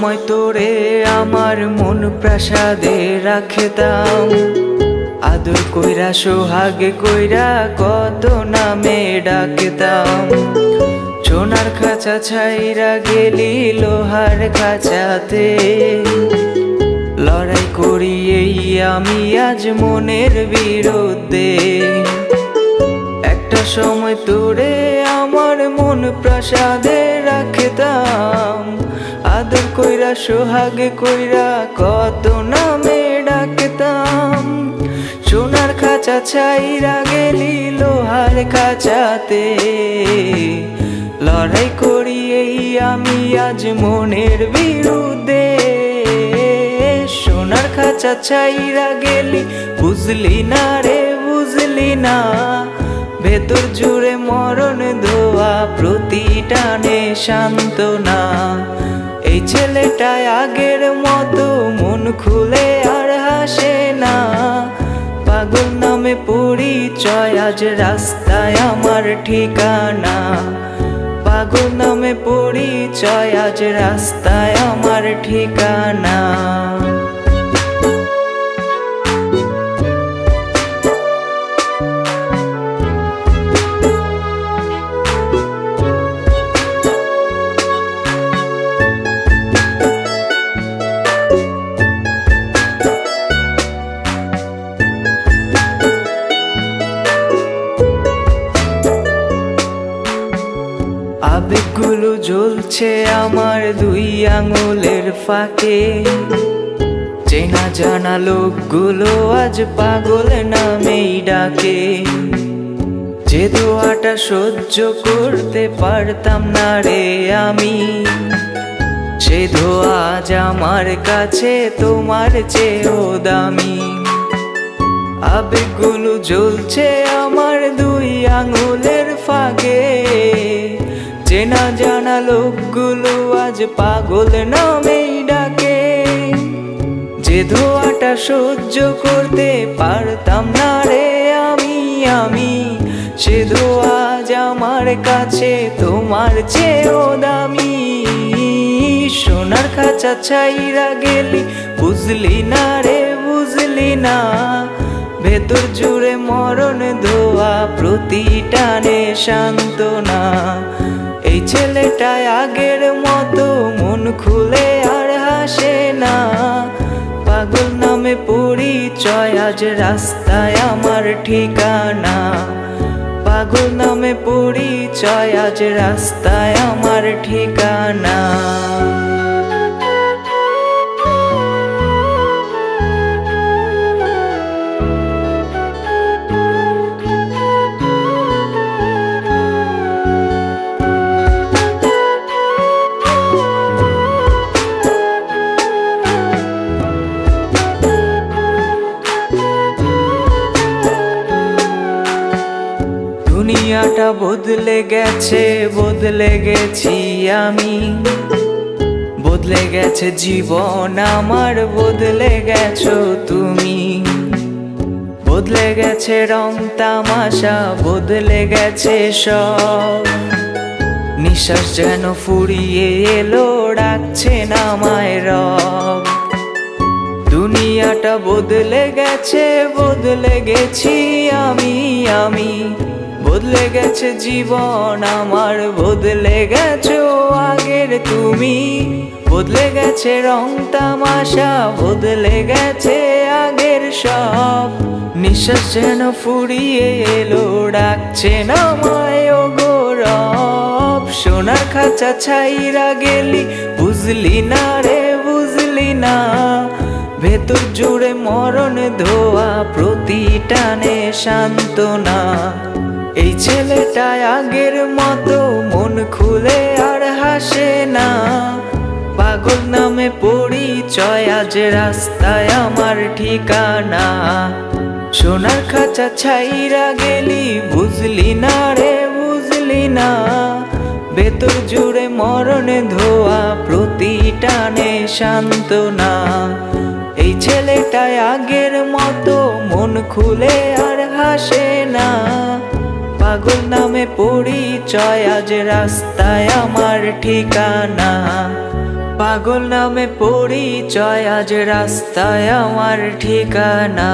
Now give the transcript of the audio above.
সময় তোরে আমার মন প্রাসাদে রাখতাম, আদর কইরা সোহাগে কইরা কত নামে ডাকতাম। সোনার খাঁচা ছাইরা গেলি লোহার খাঁচাতে, লড়াই করি এই আমি আজ মনের বিরুদ্ধে। একটা সময় তোরে আমার মন প্রাসাদে রাখতাম, আদর কইরা সোহাগে কইরা কত নামে ডাকতাম। সোনার খাঁচা ছাইরা গেলি লোহার খাঁচাতে, লড়াই করি এই আমি আজ মনের বিরুদ্ধে। সোনার খাঁচা ছাইরা গেলি বুঝলি না রে বুঝলি না, ভেতর জুড়ে মরণ ধোয়া প্রতিটানে সান্ত্বনা। এই ছেলেটা আগের মতো মন খুলে আর হাসে না, পাগল নামে পরিচয় আজ রাস্তায় আমার ঠিকানা। পাগল নামে পরিচয় আজ রাস্তায় আমার ঠিকানা। আবেগগুলো জ্বলছে আমার দুই আঙুলের ফাঁকে, চেনা জানা লোকগুলো আজ পাগল নামেই ডাকে। যে দোয়াটা সহ্য করতে পারতাম না রে আমি, সে দোয়া আজ আমার কাছে তোমার চেয়েও দামি। আবেগগুলো জ্বলছে আমার দুই আঙুলের ফাঁকে, চেনা জানা লোকগুলো আজ পাগল নামেই ডাকে। যে ধোয়াটা সহ্য করতে পারতাম না রে আমি, সে ধোয়া আজ আমার কাছে তোমার চেয়েও দামি। সোনার খাঁচা ছাইরা গেলি বুঝলি না রে বুঝলি না, ভেতর জুড়ে মরণ ধোয়া প্রতিটানে সান্ত্বনা। এই ছেলেটা আগের মতো মন খুলে আর হাসে না, পাগল নামে পরিচয় আজ রাস্তায় আমার ঠিকানা। পাগল নামে পরিচয় আজ রাস্তায় আমার ঠিকানা। দুনিয়াটা বদলে গেছে বদলে গেছি আমি, বদলে গেছে জীবন আমার বদলে গেছো তুমি। বদলে গেছে রং তামাশা বদলে গেছে সব, নিঃশ্বাস যেন ফুরিয়ে এলো ডাকছে না আমায় রব। দুনিয়াটা বদলে গেছে বদলে গেছি আমি, বদলে গেছে জীবন আমার বদলে গেছো আগের তুমি। বদলে গেছে রং তামাশা বদলে গেছে আগের সব, নিঃশ্বাস যেন ফুরিয়ে এলো ডাকছে না আমায় ওগো রব। সোনার খাঁচা ছাইরা গেলি বুঝলি না রে বুঝলি না, ভেতর জুড়ে মরণ ধোয়া প্রতিটানে সান্ত্বনা। এই ছেলেটা আগের মতো মন খুলে আর হাসে না, পাগল নামে পরিচয় আজ রাস্তায় আমার ঠিকানা। সোনার খাঁচা ছাইরা গেলি বুঝলি না রে বুঝলি না, ভেতর জুড়ে মরণ ধোয়া প্রতিটানে সান্ত্বনা। এই ছেলেটা আগের মতো মন খুলে আর হাসে না, পাগল নামে পরিচয় আজ রাস্তায় আমার ঠিকানা। পাগল নামে পরিচয়, আজ রাস্তায় আমার ঠিকানা।